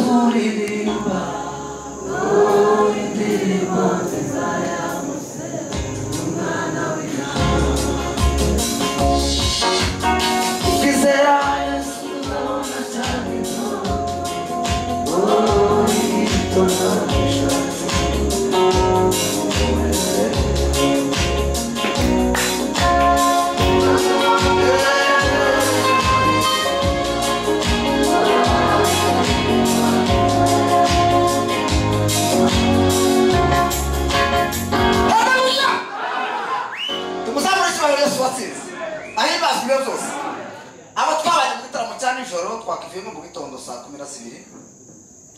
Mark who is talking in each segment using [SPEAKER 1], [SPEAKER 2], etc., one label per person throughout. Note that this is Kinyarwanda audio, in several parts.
[SPEAKER 1] turirimba indirimbo nziza yamuse umwana w'intama twizera Yesu tuzabona cyane
[SPEAKER 2] twakivuyemo mu gitondo saa 12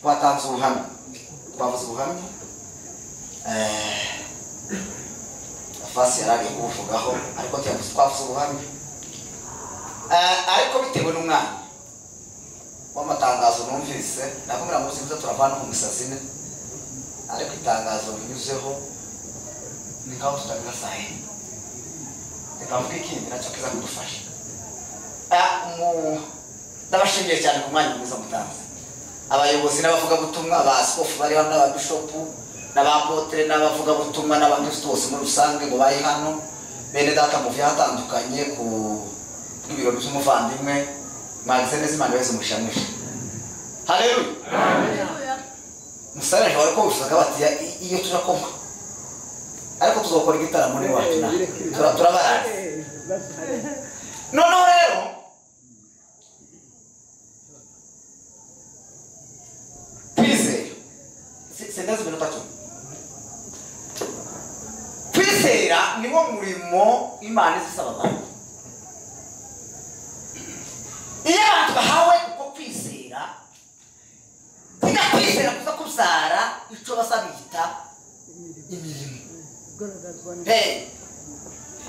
[SPEAKER 2] twatanze ubuhamya twavuze ubuhamya afasi yarari kuvugaho ariko twavuze ubuhamya ariko bitewe n'umwana w'amatangazo numvise nakumira ngo sinza turavana ku misasine ariko itangazo binyuzeho ni ngaho tutagira sahe ndavuga ikindi nacyo kiza kudufasha ndabashimiye cyane ku mwanya mwiza mutanze abayobozi n'abavuga butumwa abaskofu bari hano n'ababishopu n'abapotre n'abavuga butumwa n'abakristo bose muri rusange ngo bayi hano bene data mu vyatandukanye ku ibiro by'umuvandimwe magazine z'Imana wese mushamusha haleluya musaraje wariko ushaka bati iyo turakoma ariko tuzokora igitaramo ni wacu na turabara no rero sendazo minota tu kwizera niwo murimo Imana izisaba abantu iyo abantu bahawe uko kwizera kwizera kuza kuzara icyo basabita imirimo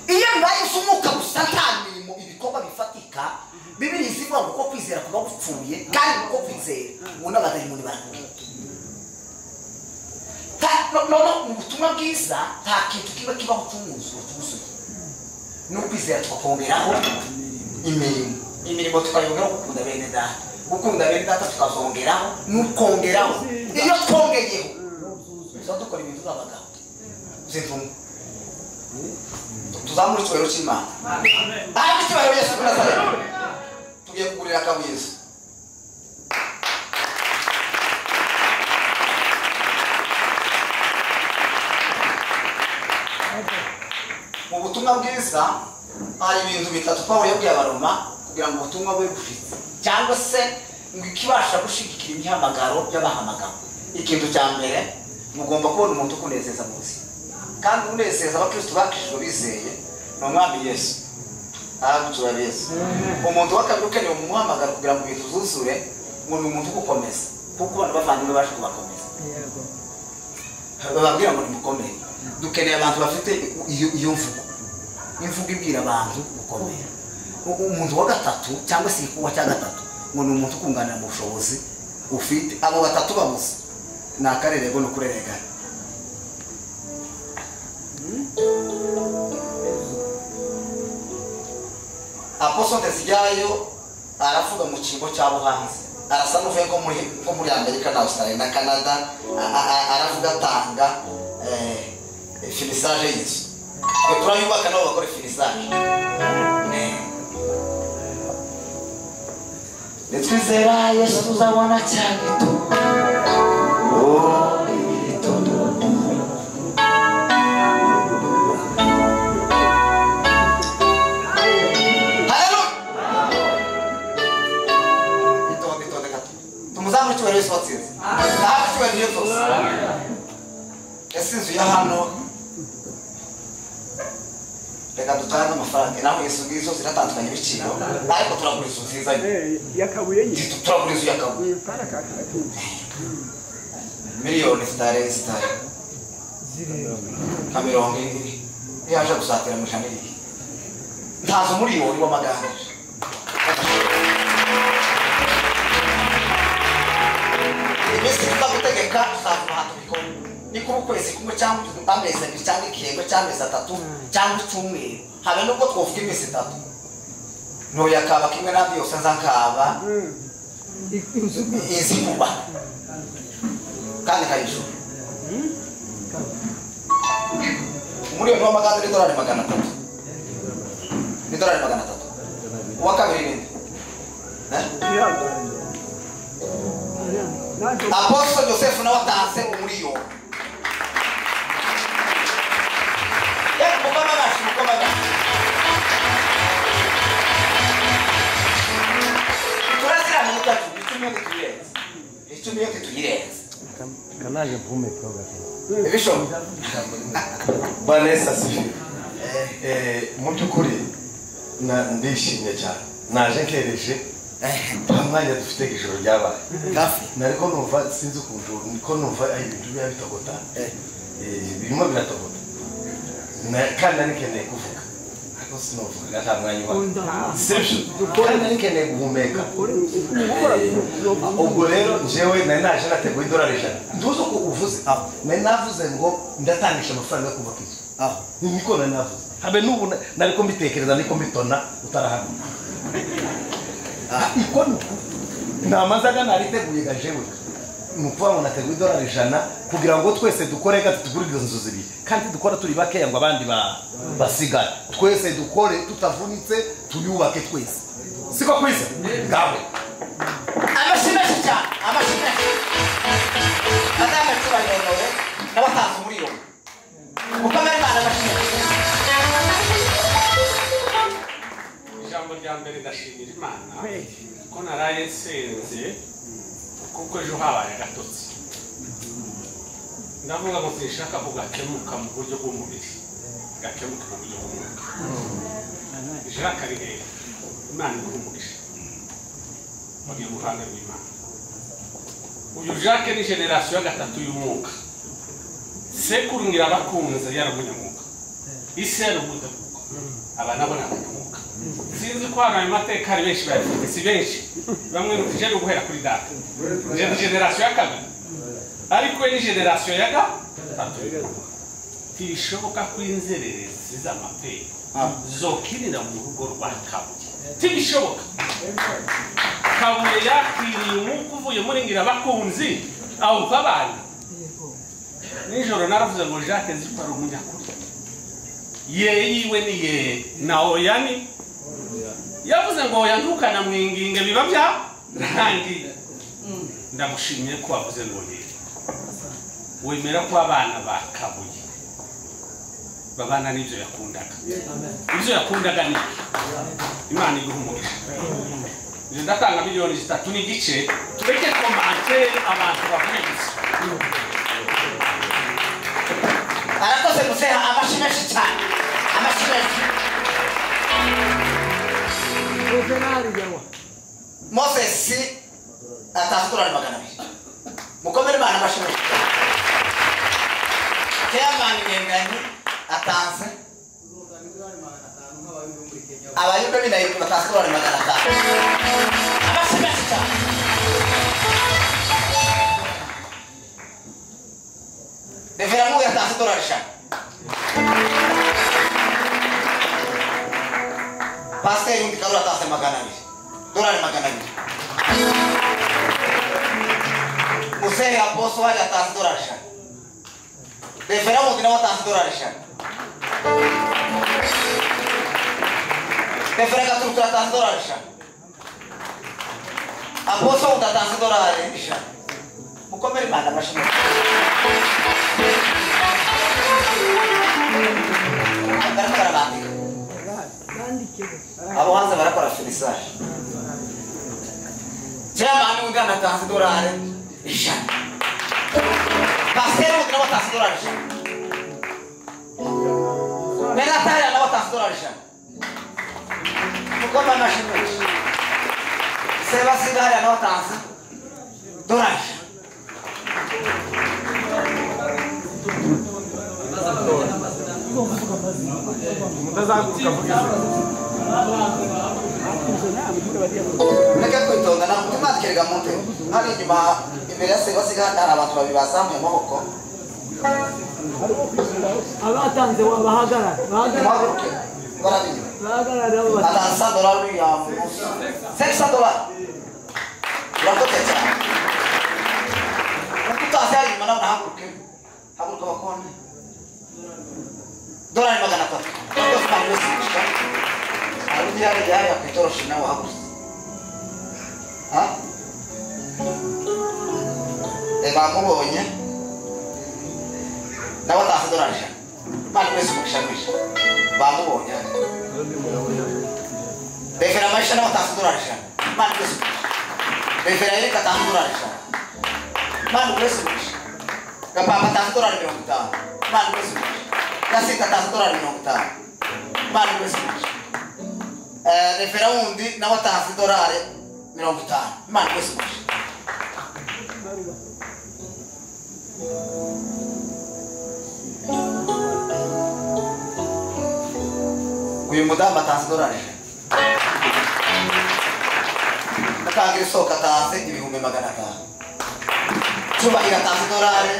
[SPEAKER 2] iyo bibaye usumuka gusa nta mirimo ibikorwa bifatika Bibiri ivuga ngo uko kwizera kuba gupfuye kandi uko kwizera ubona abadayimoni barakubwira no ubutumwa bwiza nta kintu kiba kibaho cy'umuzuye n'ukwizera tukongeraho imirimo tukayongeraho gukunda bene data tukazongeraho n'ukongeraho iyo twongeyeho biza dukora ibintu z'abagabo z'imvumu tuzamura icyubahiro cy'Imana ariko icyubahiro Yesu kuri Nazareti tugiye kugurira akabuyezu mu butumwa bwiza hari ibintu bitatu Pawulo yabwiye abaroma kugira ngo ubutumwa bwe bufite cyangwa se ngo ikibasha gushigikira imihamagaro y'abahamagaro. Ikintu cya mbere mugomba kubona umuntu ukunezeza mu buzima, kandi unezeza abakristo bakishijwe bizeye no mwami Yesu. Agutura Yesu umuntu wakabiri ukeneye mu muhamagaro kugira ngo ibintu zuzure ngo ni umuntu ugukomeza, kuko abantu bavandimwe baje kubakomeza bababwira ngo nimukomere. Dukeneye abantu bafite iyo imvugo ibwira abantu gukomera. Umuntu wa gatatu cyangwa se kuwa cya gatatu ngo ni umuntu ukunganira mu bushobozi ufite. Abo batatu babuze ni akarerego no kurerega. Apostle Desigayo aravuga mu kigo cya Buhanzi, arasa n'uvuye ko muri Amerika na Australia na Canada, aravuga atanga finissage y'inzu. Turayubaka nabo bakora finissage. Twizera Yesu tuzabona cyane tu. Esinzu ya hano reka dutanga amafaranga naho Yesu ngizo ziratandukanye biciro, ariko turagura izo nziza
[SPEAKER 3] yakabuye
[SPEAKER 2] turagura izo yakabuye miliyoni stare kamirongo yaje gusatira mu shamiri ntazo muri yo wa magana. Yesu tukagutegeka uzava hano bikora ni ku kwezi kumwe cyangwa amezi abiri cyangwa ikihembwe cyangwa atatu cyangwa icyumweru, habe nubwo twovuga iminsi itatu no yakaba kimwe n'andi yose nzankaba izi kuba kandi kayishura umuriyoni w'amagande n'idolari 300 n'idolari 300 uwa kabiri ninde Apostle Joseph nawe atanze umuriyoni
[SPEAKER 3] Kanaje pume proga.
[SPEAKER 2] Bishop
[SPEAKER 3] Vanessa Sifi. Mu byukuri ndishimye cyane. Naje nkereje pamanya dufite ijoro ryabaye.
[SPEAKER 2] Gafi.
[SPEAKER 3] Nariko numva sinzi ukuntu niko numva ibintu bya bitagota. Birimo biratagota. Kandi nanikeneye kuvuga. Ariko sinovuga nta mwanya wa. Kandi nanikeneye guhumeka. Ubwo rero jewe naje nateguye $100. Nduzo ko uvuze. Nari navuze ngo ndatangisha amafaranga yo kubaka inzu. Niko nari navuze. Habe nubu nariko mbitekereza niko mbitona utarahana. Iko namazaga nariteguye gajewe. Nukuva ngo nateguye $100 kugira ngo twese dukore gati tugurire inzu zibiri kandi dukora turi bakeya ngo abandi basigara twese dukore tutavunitse tuyubake twese siko kwiza gawe
[SPEAKER 2] amashimeshe cyane amashimeshe adama tubayonore n'abatanze umuriyoni ukamera imana amashimeshe
[SPEAKER 4] ijambo rya mbere ndashimira imana ko naraye nsenze kuko ejo habaye agatotsi ndavuga ngo sinshaka ko gakemuka mu buryo bw'umubiri gakemuka mu buryo bw'umwuka Jacques ari hehe imana ikumugisha bagiye mu ruhande rw'imana uyu Jacques ni generasiyo ya gatatu y'umwuka sekuru ngirabakunze yaramunyamwuka isi yarumuda aba nabo n'abanyamwuka sinzi ko hano ayo mateka ari benshi bayafite si benshi bamwe nutije no guhera kuri data ni generasiyo ya kabiri ariko ni generasiyo ya gatatu ntibishoboka ko inzererezi z'amapera zokirira mu rugo rwa Kabuye ntibishoboka Kabuye yakwiriye umwuka uvuye muri ngirabakunzi awuva abana nijoro naravuze ngo Jacques nzi ko ari umunyakuri yiwe ni ye na oyani yavuze ngo yandukana mwinginge biba bya ntangiye ndamushimiye ko wavuze ngo ye wemera ko abana ba Kabuye babana n'ibyo yakundaga ibyo yakundaga ni imana iguha umugisha ndatanga miliyoni 3 n'igice tureke komantere abantu bavuye gusa
[SPEAKER 2] arakoze museha amashimeshe cyane amashimeshe Moses atazikura $200 mukomere imana amashimeshe Chairman Ngengani atanze abayumbe b'indahiro batazikura $500 amashimeshe cyane Deveramu yatanze $5 Pastor yundi karura atanze $200 Musehe Apostle wali atanze $5 Deveramu nawe atanze $5 Deveramu gaturukura atanze $5 Apostle utatanze $5 mukomere imana amashimwe abo hanze barakora finisage Chairman undi anatanze $100 Pastor undi nawe atanze $100 Menatari nawe atanze $100 mukomere amashimwe Sebasigari nawe atanze $100 Neka kwitonda na tumatikirega monte hari nyuma imbere ya Sebasigari hari abantu babiri bazamuye amaboko
[SPEAKER 1] abatanze wabahagarara
[SPEAKER 2] bahagarara atanze $100 ya $600 urakoze cyane utazi hari nahaguruke haguruka bakone dolari 300 byose kandi bisishika ari yari akitoroshi nawe hagurutse bamubonye nawe atanze dolari 100 mani wese umukishamisha bamubonye refera maisha nawe atanze dolari 100 mani wese refera yereka atanze dolari 100 mani wese umukisha gapapa atanze dolari 50 mani wese umukisha gasita atanze dolari 50 mani wese umukisha refera wundi nawe atanze dolari 50 mani wese umukisha uyu mudamu atanze dolari natangira isoko atanze 500 Cyubahiro atanze dolari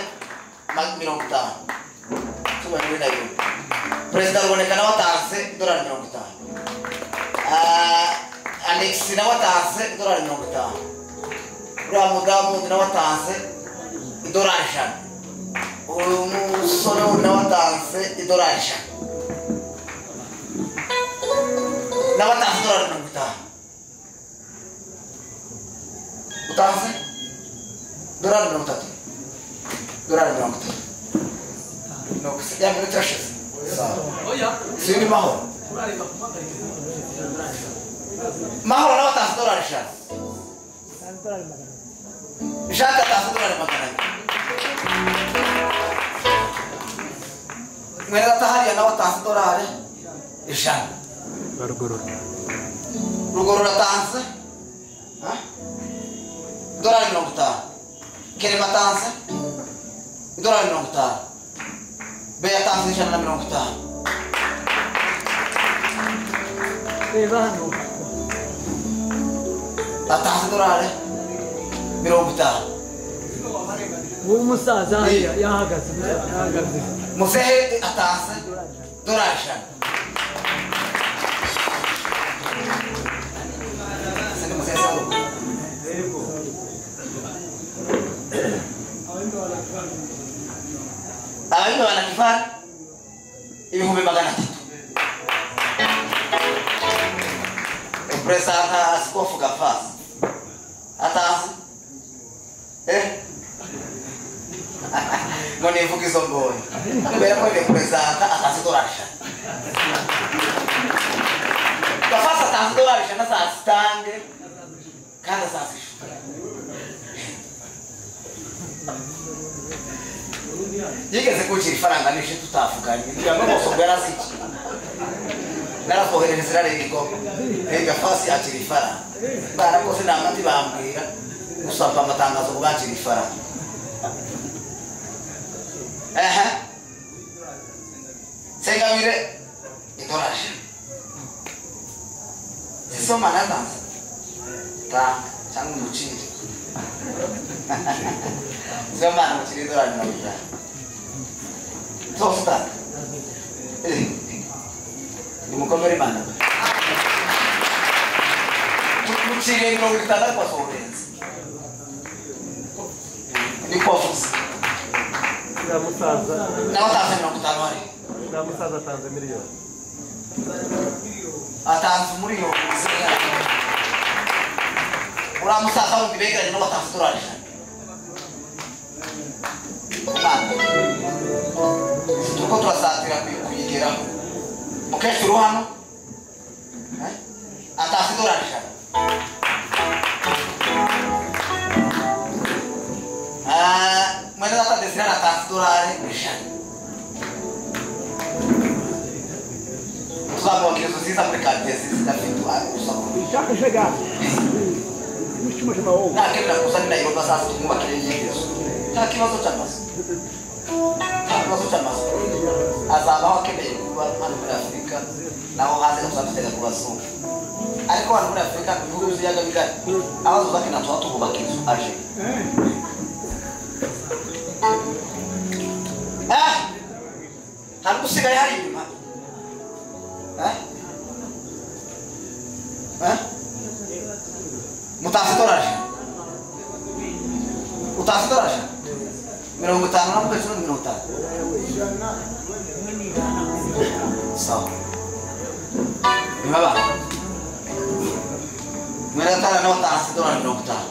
[SPEAKER 2] 50 Cyubahiro nayo Perezida Ruboneka nawe atanze dolari 50 Alex nawe atanze dolari 50 uriya mudamu nawe atanze dolari 100 uyu musore nawe atanze dolari 100 nawatanze dolari 50 utanze dolari 30 dolari 30 no kusikia mimi trashes sawa sini mahoro nawatanze dolari 100 Jaka atanze dolari 100 mwera tahari nawatanze dolari 100 Rugorora atanze dolari 50 Kerema atanze dolari 50 Beya atanze 150
[SPEAKER 1] Evano
[SPEAKER 2] atanze dolari 50
[SPEAKER 1] umusaza yahagaze
[SPEAKER 2] Musehe atanze dolari 100 Ayo wanakifanya ibihumbi 300 Presenta askofu Gafasi atanze Ngone mvukizo ngoyi kubera ko presenta atanze dolari 100 Gafasi atanze dolari 100 saa stange kandi saa 6 Yigeze kuchira ifaranga nishe tutafukanye ngira ngo bose bwaraziki narafohereza zirarengiko Gafasi akira ifaranga barakose namati bambwira usaba amatangazo kubakira ifaranga Sengamire dolari sisoma natanze ta changu muchiri soma muchiri dolari 100 Tosta. Ni mukomere mana. Muchire no gitanda kwa sobenzi. Ni pofos.
[SPEAKER 3] Na musaza.
[SPEAKER 2] Na utaanza no kutanwari.
[SPEAKER 3] Na musaza atanze miliyoni.
[SPEAKER 2] Atanze miliyoni. Ura musaza undibegera no batanze dolari. Tuko turasatira kuyigera mukecuru hano atanze dolari 100 mwene data desira atanze dolari 100 tuzamubwira tuziza muri kadesi zidafite usaba
[SPEAKER 1] Ishaka chegar Última chamou
[SPEAKER 2] nakenda kusani na yoba sasa tumubakire yesu nta kibazo cy'amaso azaba wakeneye kuba hano muri Afurika naho hanze gusatega kubasumba ariko hano muri Afurika ibihugu byaga bigari abazo bakina twatubaka inzu aje hari gusigaye hari inyuma Mutanze dolari mirongo itanu na mugaciro mirongo itanu sawa imaba mwene atanu na batanu $10 mirongo itanu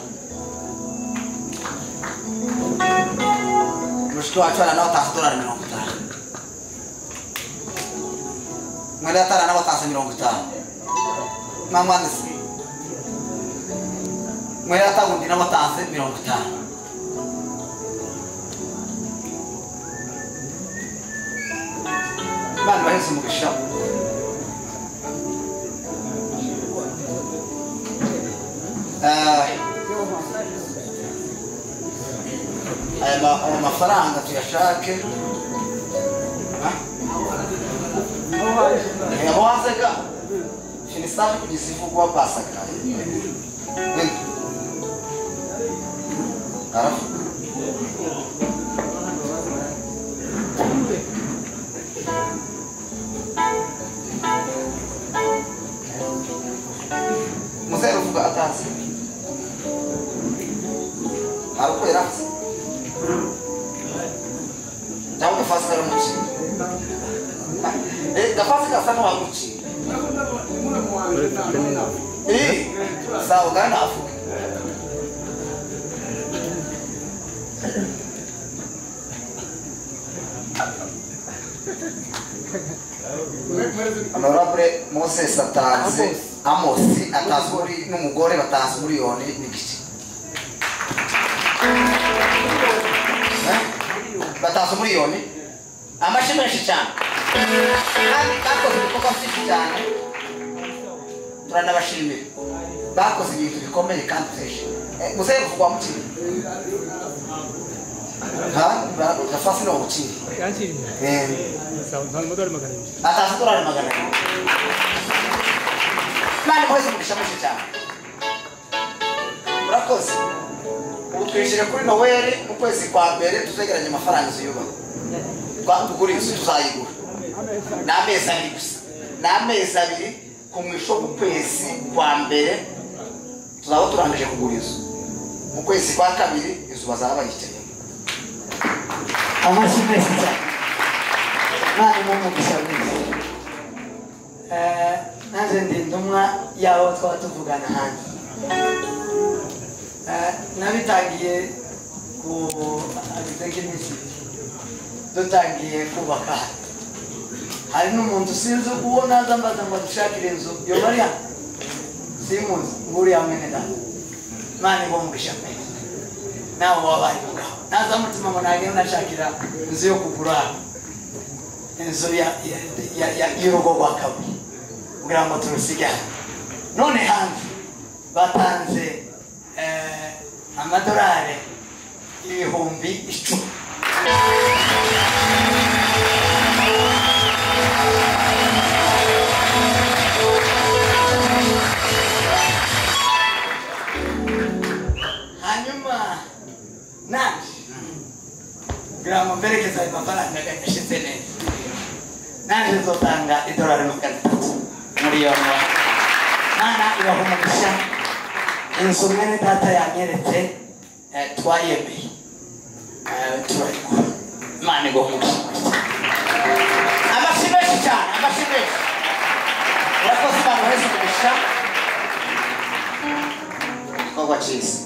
[SPEAKER 2] mushiki wacu ana nawe $10 mirongo itanu mwene atanu na batanu mirongo itanu mwamwandisi mwene atanu ndi na batanu mirongo itanu bana baheze umugisha aya mafaranga tuyashake abo haseka finisafi kugisifu kuwa pasaka arafu musero fuga atasi aruko irafsi jamu gafasi kari muci gafasi gasana wa muci sawa gana afuka Honorable Moses atanze Amosi atazuri n'umugore batanze miliyoni n'igice batanze miliyoni amashi menshi cyane kandi bakoze ibikorwa byinshi cyane turanabashimira bakoze ibintu bikomeye kandi byinshi muzehe kuvugwa mu kintu gafasi no gukiri atanze $100 magana mani mwese mugisha menshi cyane murakoze ubu twishyire kuri Noel mu kwezi kwa mbere tuzegeranye amafaranga ziyubaha tugura inzu tuzayigura n'amezi abiri gusa n'amezi abiri ku mwisho w'ukwezi kwa mbere tuzaba turangije kugura inzu mu kwezi kwa kabiri inzu bazaba bayikeneye
[SPEAKER 5] amashyi menshi cyane mani mumugisha mwiza naje ndi ndumwa yaho twaba tuvugana hanze nabitangiye ku agitenge iminsi dutangiye kubaka hari n'umuntu sinzi uwo naza mbaza ngo dushakire inzu yo Mariya simuzi nguriya mwene data mani mumugisha mwiza nawe wabaye mugabo naza mutima ngo nagenda nashakira inzu yo kugura inzu y'urugo rwa kabiri kugira ngo turusigane none hanze batanze amadolari $10,000 hanyuma nanje kugira ngo mberekeze ayo mafaranga gashize neza nanje nzotanga $300 miliyoni mana ibaho umugisha inzu mwene data yanyeretse twayemeye turayigura imana ibaho umugisha
[SPEAKER 2] amashyi menshi cyane amashyi menshi urakoze imana uheze umugisha igikorwa cyiza